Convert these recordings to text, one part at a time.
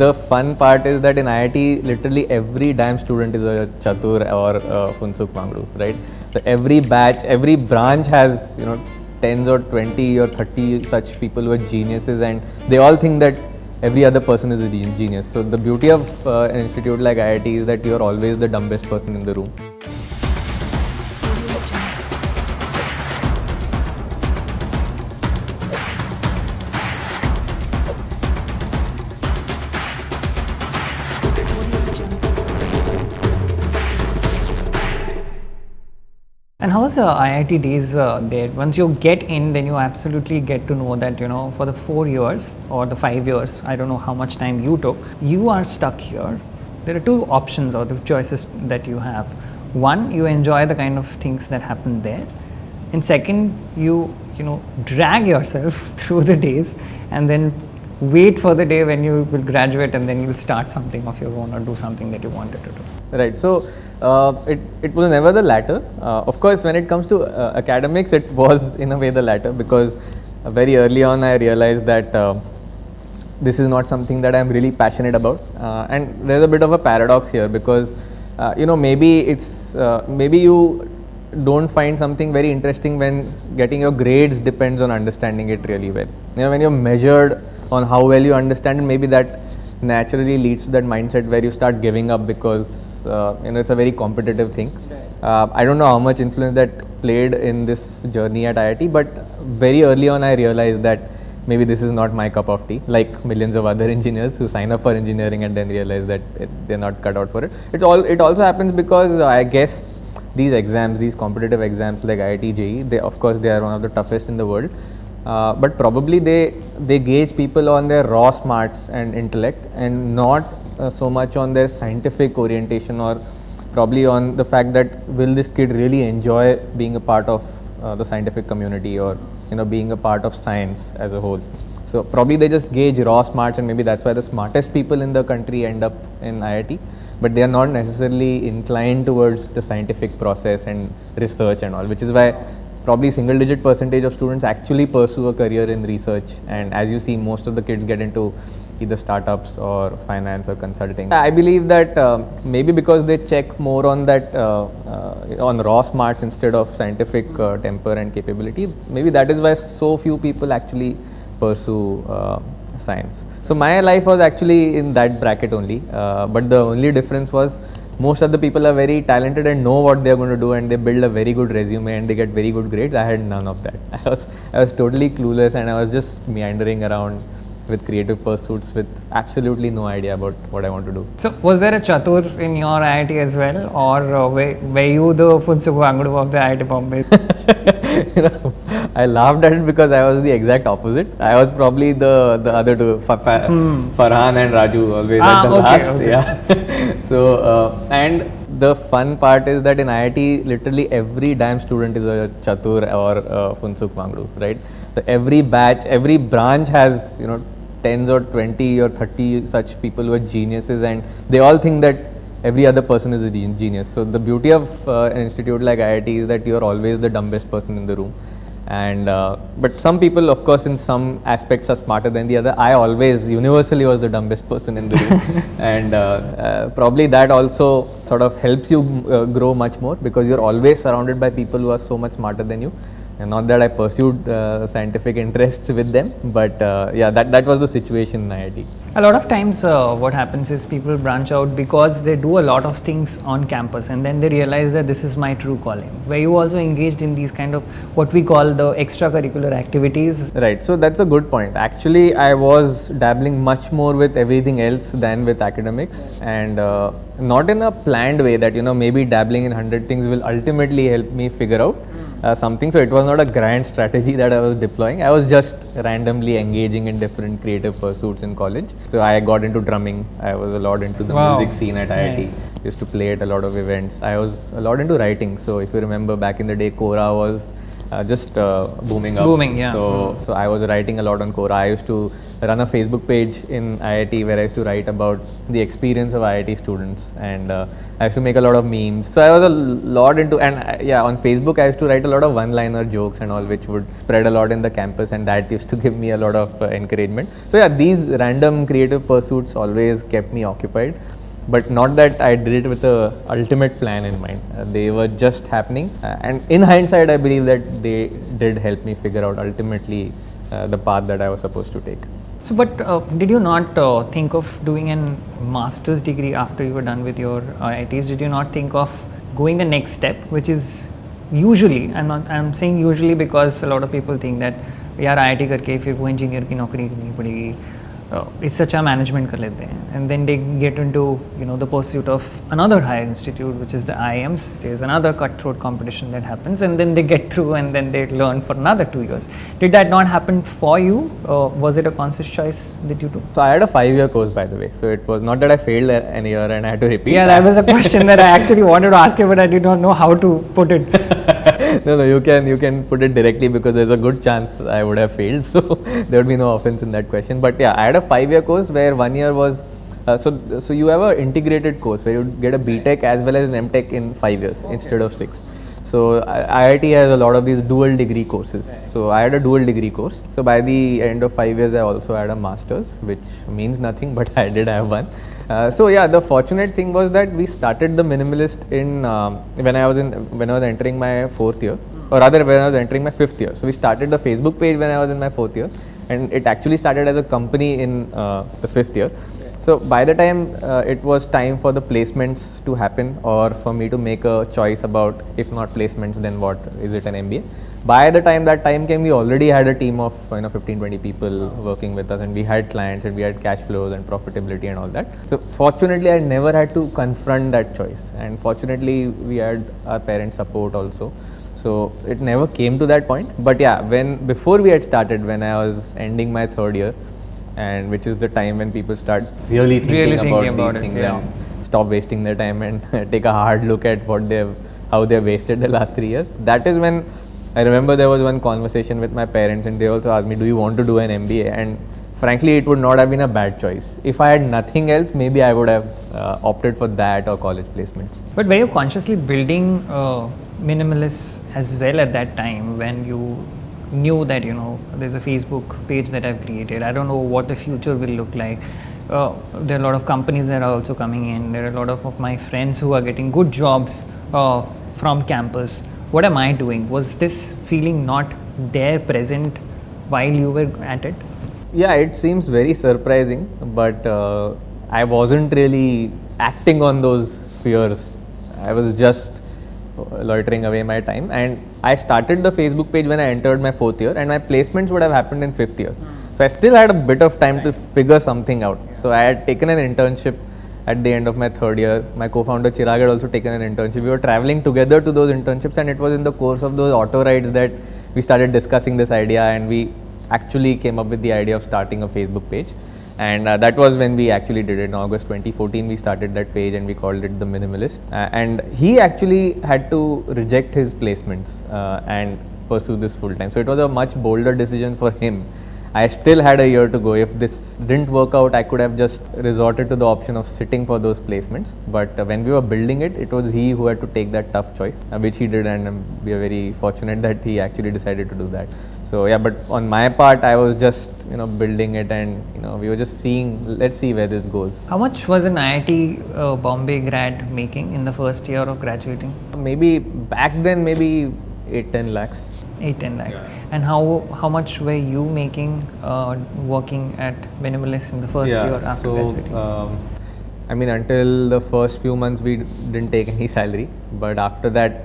the fun part is that in IIT, literally every damn student is a Chatur or a Funsuk Mangdu, right? So every batch, every branch has, 10s or 20 or 30 such people who are geniuses, and they all think that every other person is a genius. So the beauty of an institute like IIT is that you are always the dumbest person in the room. And how was the IIT days there? Once you get in, then you absolutely get to know that, for the 4 years or the 5 years, I don't know how much time you took, you are stuck here. There are two options or the choices that you have. One, you enjoy the kind of things that happen there. And second, you drag yourself through the days and then wait for the day when you will graduate and then you'll start something of your own or do something that you wanted to do. Right. So it was never the latter. Of course, when it comes to academics, it was in a way the latter, because very early on I realized that this is not something that I'm really passionate about. And there's a bit of a paradox here, because maybe you don't find something very interesting when getting your grades depends on understanding it really well. When you're measured on how well you understand it, maybe that naturally leads to that mindset where you start giving up, because it's a very competitive thing. I don't know how much influence that played in this journey at IIT, but very early on I realized that maybe this is not my cup of tea, like millions of other engineers who sign up for engineering and then realize that they're not cut out for it. It also happens because I guess these exams, these competitive exams like IIT JEE, they are one of the toughest in the world. But probably they gauge people on their raw smarts and intellect, and not so much on their scientific orientation, or probably on the fact that will this kid really enjoy being a part of the scientific community, or being a part of science as a whole. So probably they just gauge raw smarts, and maybe that's why the smartest people in the country end up in IIT, but they are not necessarily inclined towards the scientific process and research and all, which is why probably single digit percentage of students actually pursue a career in research. And as you see, most of the kids get into either startups or finance or consulting. I believe that maybe because they check more on that on raw smarts instead of scientific temper and capability, maybe that is why so few people actually pursue science. So my life was actually in that bracket only, but the only difference was most of the people are very talented and know what they are going to do, and they build a very good resume and they get very good grades. I had none of that. I was totally clueless, and I was just meandering around with creative pursuits with absolutely no idea about what I want to do. So was there a Chatur in your IIT as well, or were you the Funsuk Mangdu of the IIT Bombay? I laughed at it because I was the exact opposite. I was probably the other two, Farhan and Raju, always at the last. Okay. Yeah. So and the fun part is that in IIT, literally every damn student is a Chatur or a Funsuk Mangdu, right? So every batch, every branch has 10s or 20 or 30 such people who are geniuses, and they all think that every other person is a genius. So the beauty of an institute like IIT is that you are always the dumbest person in the room. And but some people, of course, in some aspects are smarter than the other. I always universally was the dumbest person in the room. And probably that also sort of helps you grow much more, because you're always surrounded by people who are so much smarter than you. And not that I pursued scientific interests with them, but yeah, that was the situation in IIT. A lot of times what happens is people branch out because they do a lot of things on campus, and then they realize that this is my true calling. Were you also engaged in these kind of what we call the extracurricular activities? Right, so that's a good point. Actually, I was dabbling much more with everything else than with academics, and not in a planned way that maybe dabbling in 100 things will ultimately help me figure out something. So it was not a grand strategy that I was deploying. I was just randomly engaging in different creative pursuits in college. So I got into drumming. I was a lot into the music scene at IIT. Nice. Used to play at a lot of events. I was a lot into writing. So if you remember back in the day, Quora was just booming up. Booming, yeah. So I was writing a lot on Quora. I used to run a Facebook page in IIT where I used to write about the experience of IIT students, and I used to make a lot of memes. So I was a lot into, and on Facebook I used to write a lot of one-liner jokes and all, which would spread a lot in the campus, and that used to give me a lot of encouragement. So yeah, these random creative pursuits always kept me occupied, but not that I did it with a ultimate plan in mind. They were just happening, and in hindsight I believe that they did help me figure out ultimately the path that I was supposed to take. So, but did you not think of doing a master's degree after you were done with your IITs? Did you not think of going the next step, which is usually, I'm saying usually because a lot of people think that यार IIT करके फिर वो engineer की नौकरी करनी पड़ेगी, इससे अच्छा management कर लेते हैं, and then they get into the pursuit of another higher institute, which is the IIMs. There's another cutthroat competition that happens, and then they get through, and then they learn for another 2 years. Did that not happen for you? Was it a conscious choice that you took? So I had a 5-year course, by the way. So it was not that I failed an year and I had to repeat. Yeah, that was a question that I actually wanted to ask you, but I did not know how to put it. No, you can put it directly, because there's a good chance I would have failed. So there would be no offense in that question. But yeah, I had a 5-year course where 1 year was so you have an integrated course where you get a BTech as well as an MTech in 5 years instead of 6. So IIT has a lot of these dual degree courses. So I had a dual degree course. So by the end of 5 years, I also had a master's, which means nothing, but I did have one. So yeah, the fortunate thing was that we started the Minimalist in when I was entering my 4th year, or rather when I was entering my 5th year. So we started the Facebook page when I was in my 4th year, and it actually started as a company in the 5th year. So by the time it was time for the placements to happen, or for me to make a choice about, if not placements, then what is it, an MBA. By the time that time came, we already had a team of 15-20 people working with us, and we had clients, and we had cash flows and profitability and all that. So fortunately, I never had to confront that choice, and fortunately we had our parents' support also. So it never came to that point. But yeah, before we had started, when I was ending my 3rd year, and which is the time when people start really thinking about these things, and stop wasting their time and take a hard look at how they've wasted the last 3 years. That is when I remember there was one conversation with my parents, and they also asked me, do you want to do an MBA? And frankly, it would not have been a bad choice. If I had nothing else, maybe I would have opted for that or college placements. But were you consciously building Minimalist as well at that time, when you knew that there's a Facebook page that I've created, I don't know what the future will look like? There are a lot of companies that are also coming in. There are a lot of my friends who are getting good jobs from campus. What am I doing? Was this feeling not there present while you were at it? Yeah, it seems very surprising, but I wasn't really acting on those fears. I was just loitering away my time, and I started the Facebook page when I entered my 4th year, and my placements would have happened in 5th year. So I still had a bit of time to figure something out. So I had taken an internship at the end of my 3rd year. My co-founder Chirag had also taken an internship. We were traveling together to those internships, and it was in the course of those auto rides that we started discussing this idea, and we actually came up with the idea of starting a Facebook page. And that was when we actually did it. In August 2014, we started that page, and we called it The Minimalist. And he actually had to reject his placements and pursue this full time. So it was a much bolder decision for him. I still had a year to go. If this didn't work out, I could have just resorted to the option of sitting for those placements. But when we were building it, it was he who had to take that tough choice, which he did, and we are very fortunate that he actually decided to do that. So yeah, but on my part, I was just building it, and we were just seeing, let's see where this goes. How much was an IIT Bombay grad making in the first year of graduating? Maybe back then, maybe 8-10 lakhs. 8-10 lakhs. Yeah. And how much were you making working at Minimalist in the first year after graduating? I mean, until the first few months, we didn't take any salary, but after that,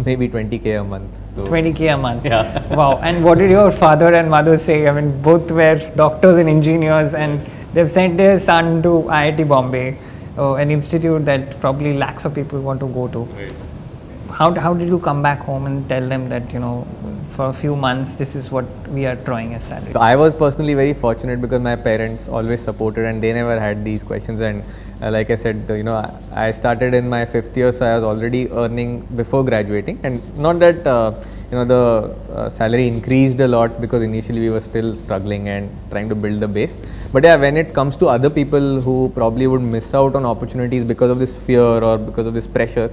maybe 20K a month. So 20K a month. Yeah. Wow. And what did your father and mother say? I mean, both were doctors and engineers, and they've sent their son to IIT Bombay, an institute that probably lakhs of people want to go to. Right. How did you come back home and tell them that for a few months, this is what we are drawing as salary? So I was personally very fortunate because my parents always supported and they never had these questions. And like I said, I started in my 5th year, so I was already earning before graduating. And not that the salary increased a lot, because initially we were still struggling and trying to build the base. But yeah, when it comes to other people who probably would miss out on opportunities because of this fear or because of this pressure,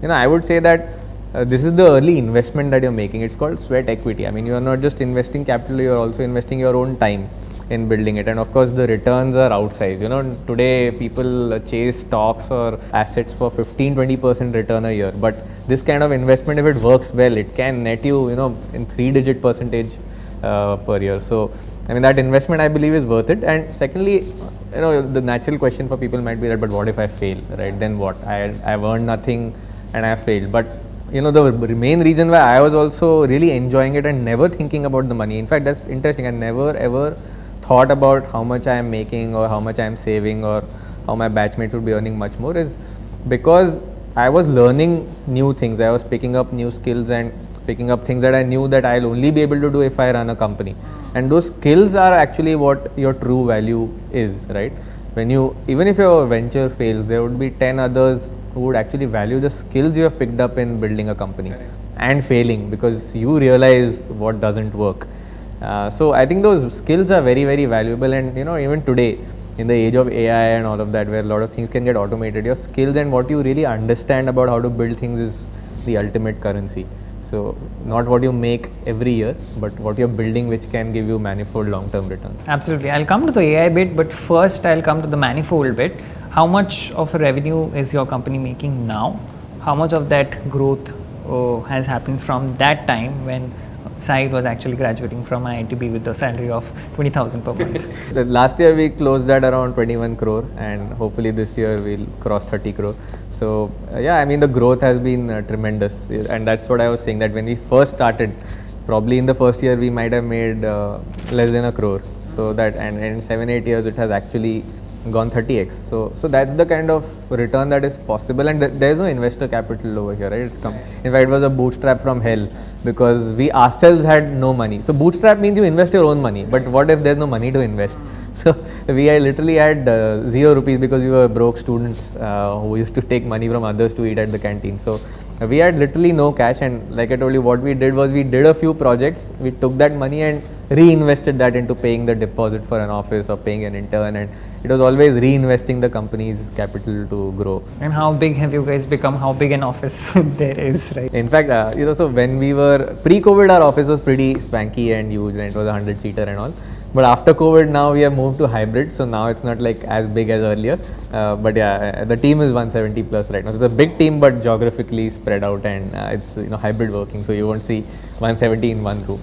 I would say that this is the early investment that you're making. It's called sweat equity. I mean, you are not just investing capital, you are also investing your own time in building it. And of course, the returns are outsized. Today people chase stocks or assets for 15-20% return a year. But this kind of investment, if it works well, it can net you, in 3-digit percentage per year. So, I mean, that investment, I believe, is worth it. And secondly, the natural question for people might be that, but what if I fail, right? Then what? I've earned nothing and I've failed. But the main reason why I was also really enjoying it and never thinking about the money. In fact, that's interesting. I never ever thought about how much I am making or how much I am saving or how my batchmates would be earning much more, is because I was learning new things. I was picking up new skills and picking up things that I knew that I'll only be able to do if I run a company. And those skills are actually what your true value is, right? Even if your venture fails, there would be 10 others who would actually value the skills you have picked up in building a company and failing, because you realize what doesn't work. So I think those skills are very, very valuable. And even today, in the age of AI and all of that, where a lot of things can get automated, your skills and what you really understand about how to build things is the ultimate currency. So not what you make every year, but what you're building, which can give you manifold long-term returns. Absolutely. I'll come to the AI bit, but first I'll come to the manifold bit. How much of a revenue is your company making now? How much of that growth has happened from that time when Said was actually graduating from IITB with a salary of 20,000 per month? The last year we closed at around 21 crore, and hopefully this year we'll cross 30 crore. So yeah, I mean, the growth has been tremendous, and that's what I was saying, that when we first started, probably in the first year we might have made less than a crore. So that, and in 7-8 years it has actually gone 30x. So that's the kind of return that is possible, and there is no investor capital over here, right? In fact, it was a bootstrap from hell, because we ourselves had no money. So bootstrap means you invest your own money, but what if there's no money to invest? So we literally had 0 rupees, because we were broke students who used to take money from others to eat at the canteen. So we had literally no cash, and like I told you, what we did was we did a few projects, we took that money and reinvested that into paying the deposit for an office or paying an intern, and it was always reinvesting the company's capital to grow. And how big have you guys become? How big an office there is, right? In fact, so when we were pre-COVID, our office was pretty swanky and huge, and it was a 100-seater and all. But after COVID, now we have moved to hybrid, so now it's not like as big as earlier. But yeah, the team is 170 plus right now. So it's a big team, but geographically spread out, and it's hybrid working, so you won't see 170 in one room.